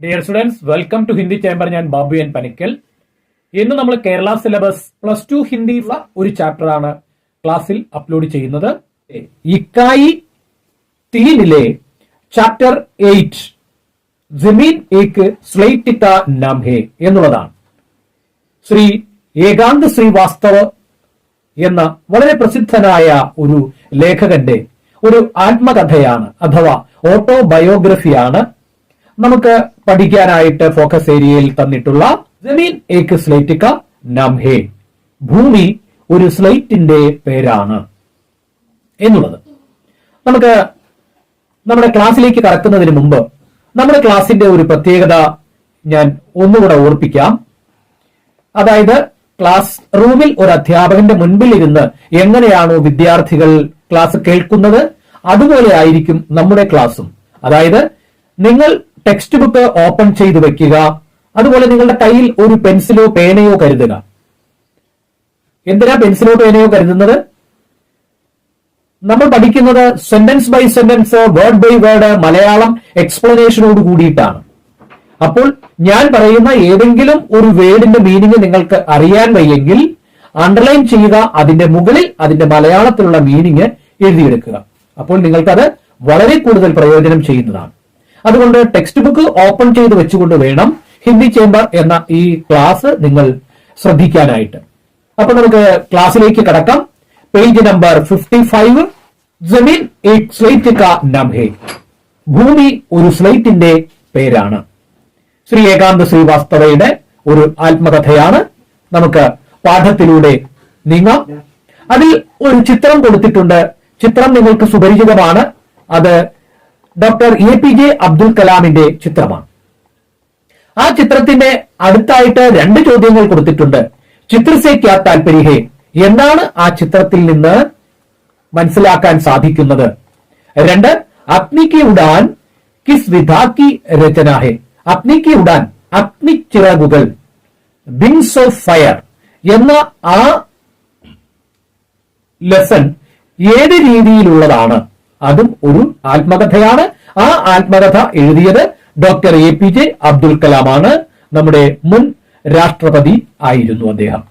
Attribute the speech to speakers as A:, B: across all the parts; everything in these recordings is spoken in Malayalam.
A: Dear students, welcome to Hindi chamber. ഞാൻ ബാബു എൻ പനിക്കൽ. ഇന്ന് നമ്മൾ കേരള സിലബസ് +2 ഹിന്ദിയുള്ള ഒരു ചാപ്റ്റർ ആണ് ക്ലാസ്സിൽ അപ്ലോഡ് ചെയ്യുന്നത്. ഇക്കായി 3 ചാപ്റ്റർ 8 ജമീൻ ഏക് സ്ലേറ്റ് കാ നാം ഹേ എന്നുള്ളതാണ്. ശ്രീ ഏകാന്ത് ശ്രീവാസ്തവ് എന്ന വളരെ പ്രസിദ്ധനായ ഒരു ലേഖകന്റെ ഒരു ആത്മകഥയാണ് അഥവാ ഓട്ടോബയോഗ്രഫിയാണ് നമുക്ക് പഠിക്കാനായിട്ട് ഫോക്കസ് ഏരിയയിൽ തന്നിട്ടുള്ള ജമീൻ ഏക് സ്ലേറ്റ് കാ നാം ഹേ, ഭൂമി ഒരു സ്ലേറ്റിന്റെ പേരാണ് എന്നുള്ളത്. നമുക്ക് നമ്മുടെ ക്ലാസ്സിലേക്ക് കടക്കുന്നതിന് മുമ്പ് നമ്മുടെ ക്ലാസിന്റെ ഒരു പ്രത്യേകത ഞാൻ ഒന്നുകൂടെ ഓർപ്പിക്കാം. അതായത് ക്ലാസ് റൂമിൽ ഒരു അധ്യാപകന്റെ മുൻപിൽ ഇരുന്ന് എങ്ങനെയാണോ വിദ്യാർത്ഥികൾ ക്ലാസ് കേൾക്കുന്നത് അതുപോലെ ആയിരിക്കും നമ്മുടെ ക്ലാസ്സും. അതായത് നിങ്ങൾ ടെക്സ്റ്റ് ബുക്ക് ഓപ്പൺ ചെയ്ത് വെക്കുക, അതുപോലെ നിങ്ങളുടെ കയ്യിൽ ഒരു പെൻസിലോ പേനയോ കരുതുക. എന്തിനാ പെൻസിലോ പേനയോ കരുതുന്നത്? നമ്മൾ പഠിക്കുന്നത് sentence by sentence, word by word, Malayalam എക്സ്പ്ലനേഷനോട് കൂടിയിട്ടാണ്. അപ്പോൾ ഞാൻ പറയുന്ന ഏതെങ്കിലും ഒരു വേർഡിന്റെ മീനിങ് നിങ്ങൾക്ക് അറിയാൻ വയ്യെങ്കിൽ അണ്ടർലൈൻ ചെയ്യുക, അതിന്റെ മുകളിൽ അതിന്റെ മലയാളത്തിലുള്ള മീനിങ് എഴുതിയെടുക്കുക. അപ്പോൾ നിങ്ങൾക്കത് വളരെ കൂടുതൽ പ്രയോജനം ചെയ്യുന്നതാണ്. അതുകൊണ്ട് ടെക്സ്റ്റ് ബുക്ക് ഓപ്പൺ ചെയ്ത് വെച്ചുകൊണ്ട് വേണം ഹിന്ദി ചേംബർ എന്ന ഈ ക്ലാസ് നിങ്ങൾ ശ്രദ്ധിക്കാനായിട്ട്. അപ്പൊ നമുക്ക് ക്ലാസ്സിലേക്ക് കടക്കാം. പേജ് നമ്പർ 55, ജമീൻ ഏക് സ്ലേറ്റ് കാ നാം ഹേ, ഭൂമി ഒരു സ്ലേറ്റിന്റെ പേരാണ്. ശ്രീ ഏകാന്ത് ശ്രീവാസ്തവയുടെ ഒരു ആത്മകഥയാണ്. നമുക്ക് പാഠത്തിലൂടെ നീങ്ങാം. അതിൽ ഒരു ചിത്രം കൊടുത്തിട്ടുണ്ട്. ചിത്രം നിങ്ങൾക്ക് സുപരിചിതമാണ്. അത് ഡോക്ടർ APJ അബ്ദുൽ കലാമിന്റെ ചിത്രമാണ്. ആ ചിത്രത്തിന്റെ അടുത്തായിട്ട് 2 ചോദ്യങ്ങൾ കൊടുത്തിട്ടുണ്ട്. ചിത്രസേ ക്യാ താൽപര്യ ഹേ, എന്താണ് ആ ചിത്രത്തിൽ നിന്ന് മനസ്സിലാക്കാൻ സാധിക്കുന്നത്? 2, അഗ്നി കി ഉഡാൻ കിസ് വിധാ കി രചന ഹേ, അഗ്നി കി ഉഡാൻ, അഗ്നി ചിറകുകൾ, വിങ്സ് ഓഫ് ഫയർ എന്ന ആ ലെസൺ ഏത് രീതിയിലുള്ളതാണ്? അതും ഒരു ആത്മകഥയാണ്. ആ ആത്മകഥ എഴുതിയത് ഡോക്ടർ APJ അബ്ദുൽ കലാമാണ്. നമ്മുടെ മുൻ രാഷ്ട്രപതി ആയിരുന്നു അദ്ദേഹം.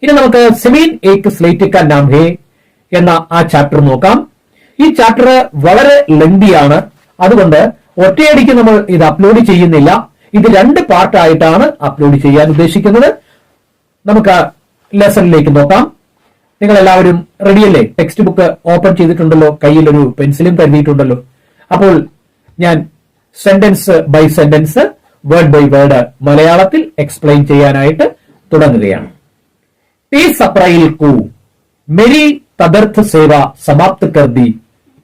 A: ഇനി നമുക്ക് ജമീൻ ഏക് സ്ലേറ്റ് കാ നാം ഹേ എന്ന ആ ചാപ്റ്റർ നോക്കാം. ഈ ചാപ്റ്റർ വളരെ ലെങ്തിയാണ്. അതുകൊണ്ട് ഒറ്റയടിക്ക് നമ്മൾ ഇത് അപ്ലോഡ് ചെയ്യുന്നില്ല. ഇത് 2 പാർട്ടായിട്ടാണ് അപ്ലോഡ് ചെയ്യാൻ ഉദ്ദേശിക്കുന്നത്. നമുക്ക് ലെസണിലേക്ക് നോക്കാം. നിങ്ങൾ എല്ലാവരും റെഡിയല്ലേ? ടെക്സ്റ്റ് ബുക്ക് ഓപ്പൺ ചെയ്തിട്ടുണ്ടല്ലോ, കയ്യിൽ ഒരു പെൻസിലും കരുതിയിട്ടുണ്ടല്ലോ. അപ്പോൾ ഞാൻ sentence by sentence, word by word മലയാളത്തിൽ എക്സ്പ്ലെയിൻ ചെയ്യാനായിട്ട് തുടങ്ങുകയാണ്. 30 अप्रैल को मेरी तदर्थ सेवा समाप्त कर दी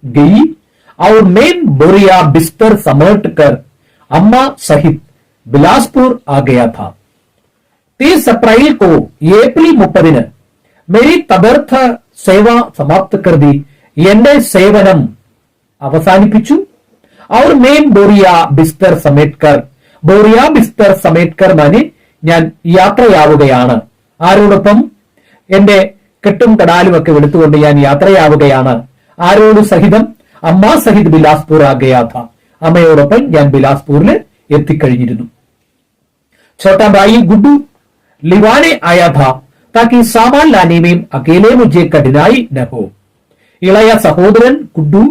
A: गई और मैं बोरिया बिस्तर समेट कर अम्मा सहित बिलासपुर आ गया था. 30 अप्रैल को ഏപ്രിൽ 30 मेरी तदर्थ सेवा समाप्त कर दी, എന്റെ സേവനം അവസാനിപ്പിച്ചു. और मैं बोरिया बिस्तर समेटकर, बोरिया बिस्तर समेटकर മാനി ഞാൻ യാത്രയാവുകയാണ്. ആരോടൊപ്പം? എന്റെ കെട്ടും കടാലും ഒക്കെ എടുത്തുകൊണ്ട് ഞാൻ യാത്രയാവുകയാണ്. ആരോട് സഹിതം? അമ്മ സഹിത് ബിലാസ്പൂർ ആഗയാഥ, അമ്മയോടൊപ്പം ഞാൻ ബിലാസ്പൂരിൽ എത്തിക്കഴിഞ്ഞിരുന്നു. छोटा भाई गुड्डू लिवाने आया था ताकि सामान लाने में अकेले मुझे कठिनाई न हो. ഇളയ സഹോദരൻ ഗുഡ്ഡു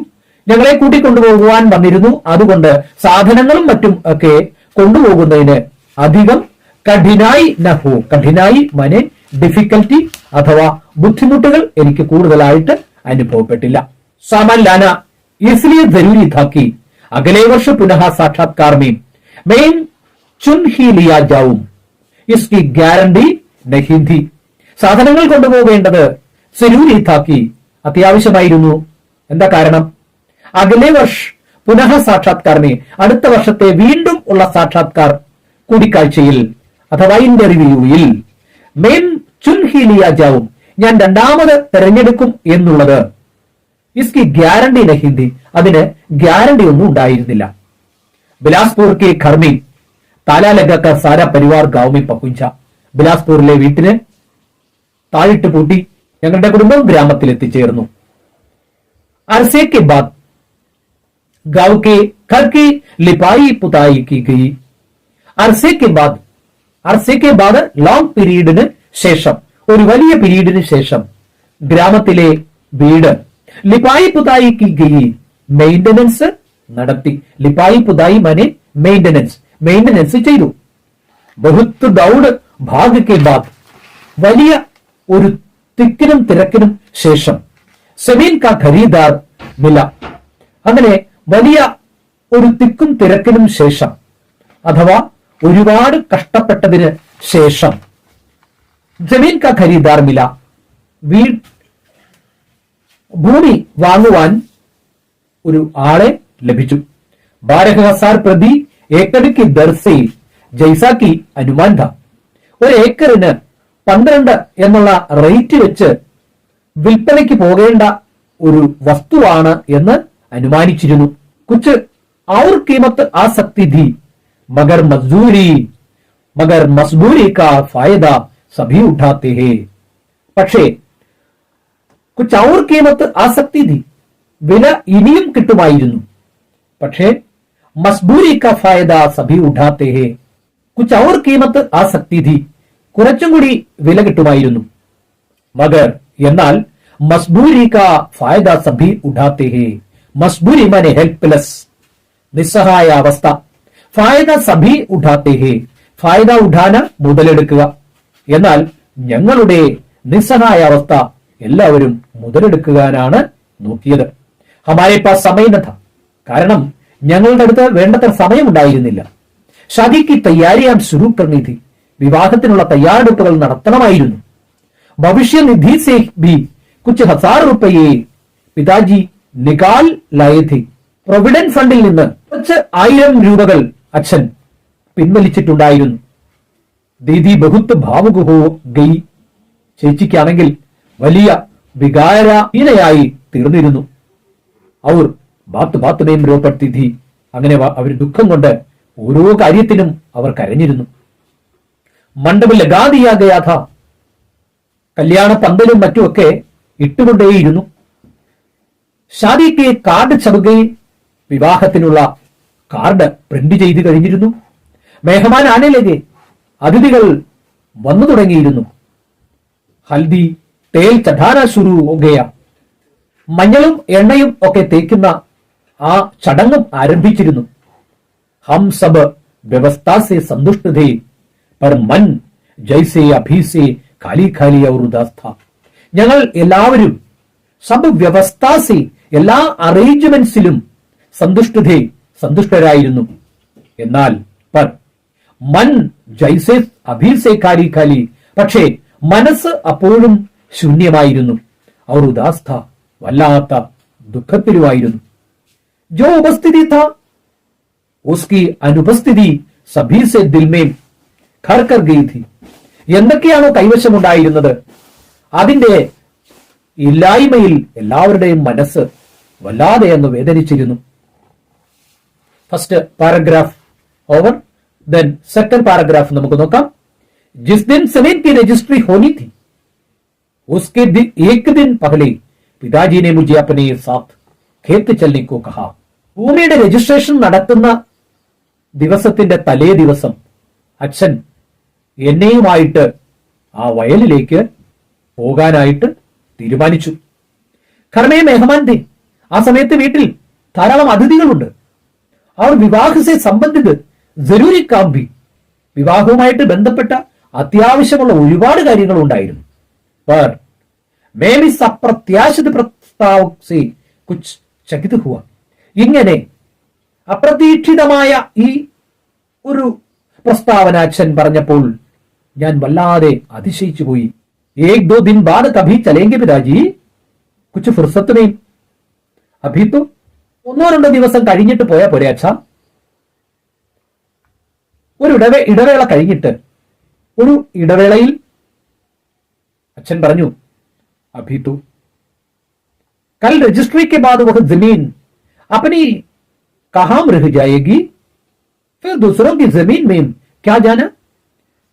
A: ഞങ്ങളെ കൂട്ടിക്കൊണ്ടുപോകുവാൻ വന്നിരുന്നു. അതുകൊണ്ട് സാധനങ്ങളും മറ്റും ഒക്കെ കൊണ്ടുപോകുന്നതിന് അധികം കഠിനായി നഹോ, കഠിനായി മനെ ഡിഫിക്കൽറ്റി അഥവാ ബുദ്ധിമുട്ടുകൾ എനിക്ക് കൂടുതലായിട്ട് അനുഭവപ്പെട്ടില്ല. സാമാൻ ലാന इसलिए जरूरी था कि अगले वर्ष पुनः साक्षात्कार में मैं चुन ही लिया जाऊं, इसकी ഗ്യാരണ്ടി नहीं थी. സാധനങ്ങൾ കൊണ്ടുപോകേണ്ടത് ജരൂരി താക്കി, അത്യാവശ്യമായിരുന്നു. എന്താ കാരണം? അഗലേ വർഷ പുനഃ സാക്ഷാത്കാറിനെ, അടുത്ത വർഷത്തെ വീണ്ടും ഉള്ള സാക്ഷാത്കാർ കൂടിക്കാഴ്ചയിൽ അഥവാ ഇന്റർവ്യൂയിൽ മെയിൻ ചുൻ ഹി ലിയ ജാവും, ഞാൻ 2ാമത് തെരഞ്ഞെടുക്കും എന്നുള്ളത് ഇസ്കി ഗ്യാരണ്ടി നഹിന്ദി, അതിന് ഗ്യാരണ്ടി ഒന്നും ഉണ്ടായിരുന്നില്ല. ബിലാസ്പൂർ കെ ഘർമി താലാ ലഗാക്കർ സാരാ പരിവാർ ഗാവ് പഹുഞ്ച, ബിലാസ്പൂരിലെ വീട്ടിന് താഴിട്ട് പൂട്ടി ഞങ്ങളുടെ കുടുംബം ഗ്രാമത്തിൽ എത്തിച്ചേർന്നു. അർസേ കെ ബാദ് गांव के घर की लिपाई पुताई की गई। അർസെ കെ ബാദ് ലോങ് പീരീഡിന് ശേഷം, ഒരു വലിയ പീരീഡിന് ശേഷം ഗ്രാമത്തിലെ വീട് ലിപായി പുതായി की गई, മെയിന്റനൻസ് നടത്തി. ലിപായി പുതായി മാനെ മെയിന്റനൻസ് ചെയ്തു. ബഹുത്ത് ദൗഡ് ഭാഗ് കെ ബാദ്, വലിയ ഒരു തിക്കിനും തിരക്കിനും ശേഷം സെമീൻ കാ ഖരീദാർ മില, അങ്ങനെ വലിയ ഒരു തിക്കും തിരക്കിനും ശേഷം അഥവാ ഒരുപാട് കഷ്ടപ്പെട്ടതിന് ശേഷം ജമീൻ കാ ഖരീദാർ മില, ഭൂമി വാങ്ങുവാൻ ഒരു ആളെ ലഭിച്ചു. 12,000 പ്രതി ഏക്കറിക്ക് ദർസെ ജൈസാക്കി അനുമാൻ ഥ, ഒരു ഏക്കറിന് 12 എന്നുള്ള റേറ്റ് വെച്ച് വിൽപ്പനയ്ക്ക് പോകേണ്ട ഒരു വസ്തുവാണ് എന്ന് അനുമാനിച്ചിരുന്നു. കുച്ച് ഔർ കീമത്ത് ആ സക്തി ഥി, മഗർ മസ്ബൂരി കാ ഫായദ സഭി ഉഠാത്തെ ഹേ. പക്ഷേ കുച്ച് ഔർ കീമത്ത് ആസക്തി ഥി, വില ഇനിയും കിട്ടുമായിരുന്നു. പക്ഷേ മസ്ബൂരി കാ ഫായദ സഭി ഉഠാത്തെ ഹേ, കുച്ച് ഔർ കീമത്ത് ആസക്തി ഥി, കുറച്ചും കൂടി വില കിട്ടുമായിരുന്നു. മഗർ എന്നാൽ മസ്ബൂരി കാ ഫായദ സഭി ഉഠാത്തെ ഹേ, മസ്ബൂരി മാനെ ഹെൽപ്ലെസ്, നിസ്സഹായ അവസ്ഥ. ഫായദ സഭി ഉഠാത്തെ ഹേ, ഫായദ ഉഠാന മുതലെടുക്കുക. എന്നാൽ ഞങ്ങളുടെ നിസ്സഹായ അവസ്ഥ എല്ലാവരും മുതലെടുക്കാനാണ് നോക്കിയത്. ഹമാരെ പാസ് സമയനഥ, കാരണം ഞങ്ങളുടെ അടുത്ത് വേണ്ടത്ര സമയമുണ്ടായിരുന്നില്ല. ഷാദിക്ക് തയ്യാറിയാൻ ശുരു കർണി ഥി, വിവാഹത്തിനുള്ള തയ്യാറെടുപ്പുകൾ നടത്തണമായിരുന്നു. ഭവിഷ്യനിധി സേ ഭി കുച്ച് ഹസാർ റുപ്പയെ പിതാജി നികാൽ ലായേ ഥി, പ്രൊവിഡന്റ് ഫണ്ടിൽ നിന്ന് കുറച്ച് 1000 രൂപകൾ അച്ഛൻ പിൻവലിച്ചിട്ടുണ്ടായിരുന്നു. ദീദി ബഹുത്ത് ഭാവുക ഹോ ഗയി, ചേച്ചിക്കാണെങ്കിൽ വലിയ വികാരഹീനയായി തീർന്നിരുന്നു. അവർ ബാത്ത് മേം രോപത്തി ഥി, അങ്ങനെ അവർ ദുഃഖം കൊണ്ട് ഓരോ കാര്യത്തിനും അവർ കരഞ്ഞിരുന്നു. മണ്ഡപം ലഗാദിയാ ഗയാ ഥ, കല്യാണ പന്തലും മറ്റുമൊക്കെ ഇട്ടുകൊണ്ടേയിരുന്നു. ഷാദിക്ക് കാർഡ് ചബുകെ, വിവാഹത്തിനുള്ള കാർഡ് പ്രിന്റ് ചെയ്ത് കഴിഞ്ഞിരുന്നു. മെഹമാൻ ആനയിലേക്ക് അതിഥികൾ വന്നു തുടങ്ങിയിരുന്നു. ഹൽദി തേൽ ചഠാന ശുരു ഹോഗയ, മഞ്ഞളും എണ്ണയും ഒക്കെ തേക്കുന്ന ആ ചടങ്ങും ആരംഭിച്ചിരുന്നു. ഹം സബ് വ്യവസ്ഥ സെ സന്തുഷ്ട ഥേ, പർ മൻ ജൈസെ അഭി സെ ഖാലി ഖാലി ഔർ ഉദാസ് ഥാ, ഞങ്ങൾ എല്ലാവരും സബ് വ്യവസ്ഥ സെ, എല്ലാ അറേഞ്ച്മെന്റ്സിലും സന്തുഷ്ടതേ, സന്തുഷ്ടരായിരുന്നു. എന്നാൽ പർ മൻ ജൈസെ അഭി സെ ഖാലി ഖാലി, പക്ഷേ മനസ്സ് അപ്പോഴും ശൂന്യമായിരുന്നു. ഔർ ഉദാസ് ഥാ, വല്ലാത്ത ദുഃഖത്തിലുമായിരുന്നു. ജോ ഉപസ്ഥിതി ഥാ ഉസ്കി അനുപസ്ഥിതി സഭി സെ ദിൽ മേ ഘർ കർ ഗയി ഥി, എന്തൊക്കെയാണോ കൈവശമുണ്ടായിരുന്നത് അതിന്റെ ഇല്ലായ്മയിൽ എല്ലാവരുടെയും മനസ്സ് വല്ലാതെ എന്ന് വേദനിച്ചിരുന്നു. First paragraph over. Then second paragraph നമുക്ക് നോക്കാം. जिस दिन जमीन की रजिस्ट्री होनी थी उसके दिन एक दिन पहले पिताजी ने मुझे अपने साथ खेत चलने को कहा. ഭൂമിയുടെ രജിസ്ട്രേഷൻ നടത്തുന്ന ദിവസത്തിന്റെ തലേ ദിവസം അച്ഛൻ എന്നെയുമായിട്ട് ആ വയലിലേക്ക് പോകാനായിട്ട് തീരുമാനിച്ചു. ഘർമേ മെഹമാൻ थे, ആ സമയത്ത് വീട്ടിൽ ധാരാളം അതിഥികളുണ്ട്. അവർ വിവാഹസെ സംബന്ധിത് ജരൂരി കാം ഭി, വിവാഹവുമായിട്ട് ബന്ധപ്പെട്ട അത്യാവശ്യമുള്ള ഒരുപാട് കാര്യങ്ങൾ ഉണ്ടായിരുന്നു. पर मैं भी अप्रत्याशित प्रस्ताव से कुछ चकित हुआ. ഇങ്ങനെ അപ്രതീക്ഷിതമായ ഈ ഒരു പ്രസ്താവന അച്ഛൻ പറഞ്ഞപ്പോൾ ഞാൻ വല്ലാതെ അതിശയിച്ചു പോയി. एक दो दिन बाद कभी चलेंगे पिताजी, कुछ फुर्सत नहीं अभी तो. 1-2 ദിവസം കഴിഞ്ഞിട്ട് പോയാ പോരെ അച്ഛ. ഒരു ഇടവേള കഴിഞ്ഞിട്ട്, ഒരു ഇടവേളയിൽ അച്ഛൻ പറഞ്ഞു, अभी तो कल रजिस्ट्री के बाद वह जमीन अपनी कहां रह जाएगी, फिर दूसरों की जमीन में क्या जाना.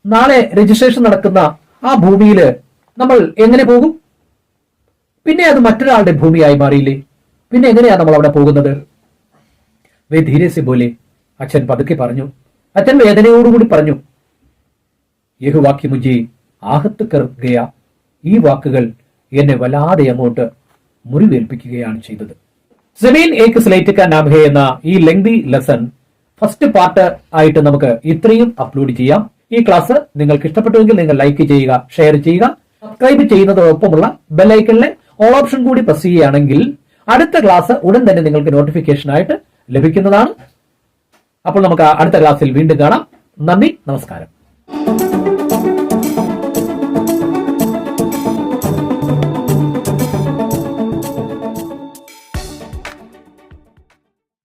A: നാളെ രജിസ്ട്രേഷൻ നടക്കുന്ന ആ ഭൂമിയിൽ നമ്മൾ എങ്ങനെ പോകും? പിന്നെ അത് മറ്റൊരാളുടെ ഭൂമിയായി മാറിയില്ലേ, പിന്നെ എങ്ങനെയാ നമ്മൾ അവിടെ പോകുന്നത്? വേ ധീരെ സെ ബോലെ. അച്ഛൻ പതുക്കെ പറഞ്ഞു. അച്ഛൻ വേദനയോടുകൂടി പറഞ്ഞു, യഹ് വാക്യ മുജെ ആഹത്ത് കർ ഗയ. ഈ വാക്കുകൾ എന്നെ വല്ലാതെ അങ്ങോട്ട് മുറിവേൽപ്പിക്കുകയാണ് ചെയ്തത്. ജമീൻ ഏക് സ്ലേറ്റ് കാ നാം ഹേ എന്ന ഈ ലെങ്തി ലെസൺ ഫസ്റ്റ് പാർട്ട് ആയിട്ട് നമുക്ക് ഇത്രയും അപ്ലോഡ് ചെയ്യാം. ഈ ക്ലാസ് നിങ്ങൾക്ക് ഇഷ്ടപ്പെട്ടുവെങ്കിൽ നിങ്ങൾ ലൈക്ക് ചെയ്യുക, ഷെയർ ചെയ്യുക, സബ്സ്ക്രൈബ് ചെയ്യുന്നതോടൊപ്പമുള്ള ബെല്ലൈക്കണിലെ ഓൾ ഓപ്ഷൻ കൂടി പ്രസ് ചെയ്യുകയാണെങ്കിൽ അടുത്ത ക്ലാസ് ഉടൻ തന്നെ നിങ്ങൾക്ക് നോട്ടിഫിക്കേഷൻ ആയിട്ട് ലഭിക്കുന്നതാണ്. അപ്പോൾ നമുക്ക് അടുത്ത ക്ലാസ്സിൽ വീണ്ടും കാണാം. നന്ദി, നമസ്കാരം.